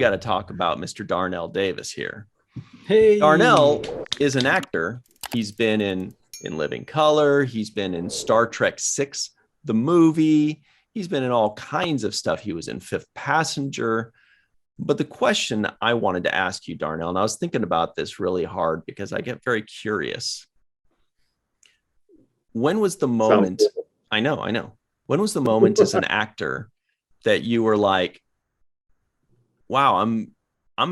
got to talk about Mr. Darnell Davis here. Hey, Darnell is an actor. He's been in Living Color. He's been in Star Trek Six, the movie. He's been in all kinds of stuff. He was in Fifth Passenger. But the question I wanted to ask you, Darnell, and I was thinking about this really hard because I get very curious. When was the moment? I know. When was the moment as an actor that you were like, wow, I'm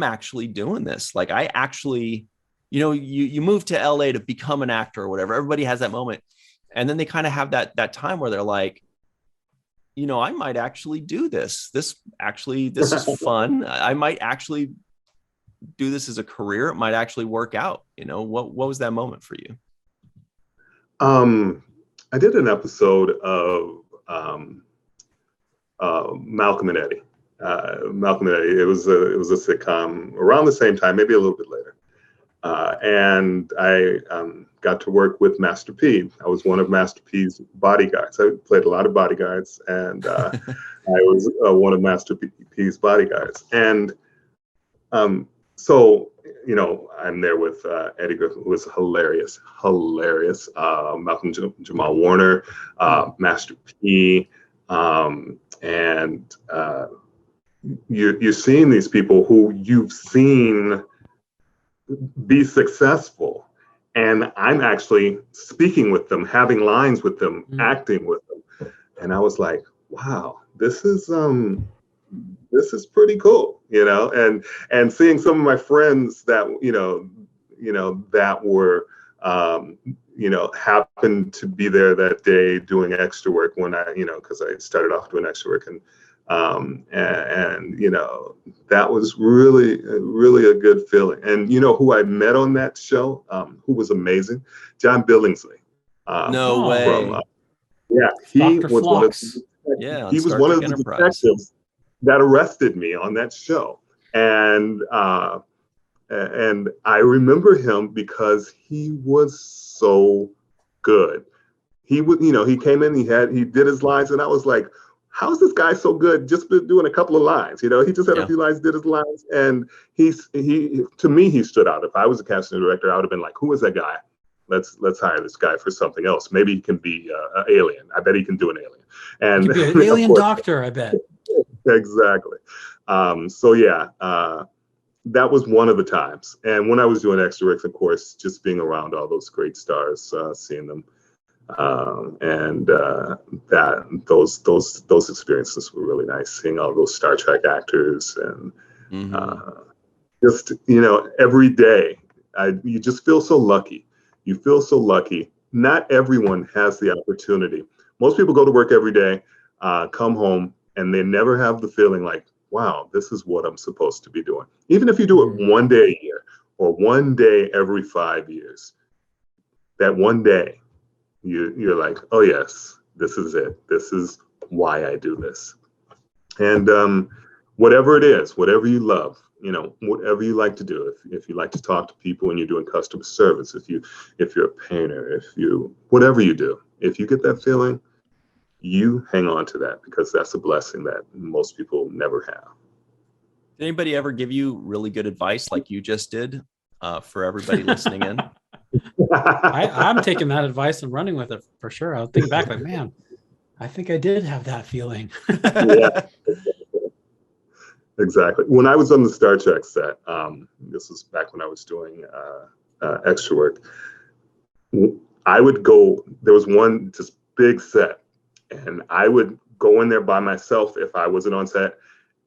actually doing this? Like, I actually, you move to LA to become an actor or whatever. Everybody has that moment. And then they kind of have that time where they're like, I might actually do this. This is fun. I might actually do this as a career. It might actually work out. What was that moment for you? I did an episode of Malcolm and Eddie. Malcolm and Eddie. It was a sitcom around the same time, maybe a little bit later. And I got to work with Master P. I was one of Master P's bodyguards. I played a lot of bodyguards, and I was one of Master P's bodyguards. And so, I'm there with Eddie Griffin, who was hilarious. Malcolm Jamal Warner, Master P, and you're seeing these people who you've seen be successful, and I'm actually speaking with them, having lines with them, acting with them, and I was like, wow, this is pretty cool, and seeing some of my friends that that were happened to be there that day doing extra work when I because I started off doing extra work, and that was really a good feeling. And who I met on that show, who was amazing, John Billingsley. No way. From, he Dr. was Flux. he was one of the detectives that arrested me on that show, and I remember him because he was so good. He would, he came in, he did his lines, and I was like, how is this guy so good? Just been doing a couple of lines, he just had a few lines, did his lines, and he to me, he stood out. If I was a casting director, I would have been like, who is that guy? Let's hire this guy for something else. Maybe he can be an alien. I bet he can do an alien. And he could be an alien doctor, I bet. Exactly. That was one of the times. And when I was doing extra work, of course, just being around all those great stars, seeing them. Those experiences were really nice, seeing all those Star Trek actors, and just every day you just feel so lucky. You feel so lucky. Not everyone has the opportunity. Most people go to work every day, come home, and they never have the feeling like, wow, this is what I'm supposed to be doing. Even if you do it one day a year or one day every 5 years, that one day you're like, oh yes, this is it. This is why I do this. And whatever it is, whatever you love, whatever you like to do, if you like to talk to people and you're doing customer service, if you're a painter, whatever you do, if you get that feeling, you hang on to that, because that's a blessing that most people never have. Did anybody ever give you really good advice like you just did, for everybody listening in? I'm taking that advice and running with it for sure. I was thinking back like, man, I think I did have that feeling. Yeah, exactly. When I was on the Star Trek set, this was back when I was doing extra work, I would go, there was one just big set, and I would go in there by myself if I wasn't on set,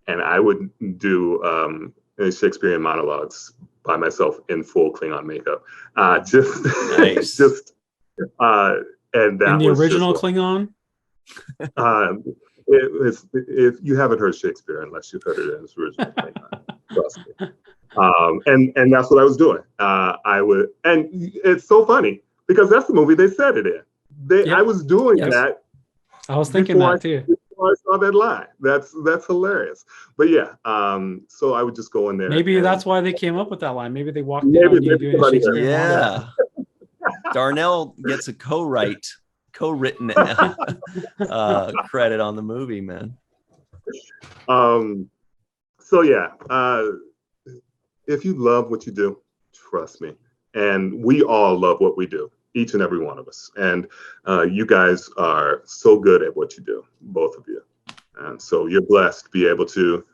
and I would do Shakespearean monologues by myself in full Klingon makeup. Just nice. And that in the was original Klingon. If you haven't heard Shakespeare unless you've heard it in its original Klingon, trust me. And that's what I was doing. And it's so funny because that's the movie they said it in. I was doing that. I was thinking that too. I saw that line. That's hilarious. But yeah, so I would just go in there. Maybe that's why they came up with that line. Maybe they walked in on you doing Shakespeare. Yeah. Darnell gets a co-written credit on the movie, man. So yeah, if you love what you do, trust me. And we all love what we do, each and every one of us. And you guys are so good at what you do, both of you. And so you're blessed to be able to,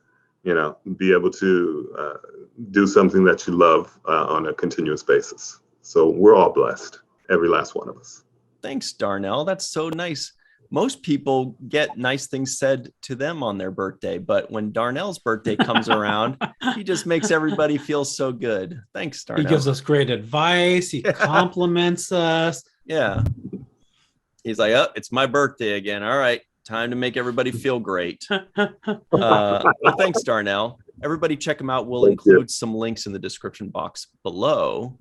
do something that you love on a continuous basis. So we're all blessed, every last one of us. Thanks, Darnell. That's so nice. Most people get nice things said to them on their birthday, but when Darnell's birthday comes around, he just makes everybody feel so good. Thanks, Darnell. He gives us great advice. He compliments us. Yeah. He's like, oh, it's my birthday again. All right, time to make everybody feel great. Well, thanks, Darnell. Everybody check him out. We'll include some links in the description box below.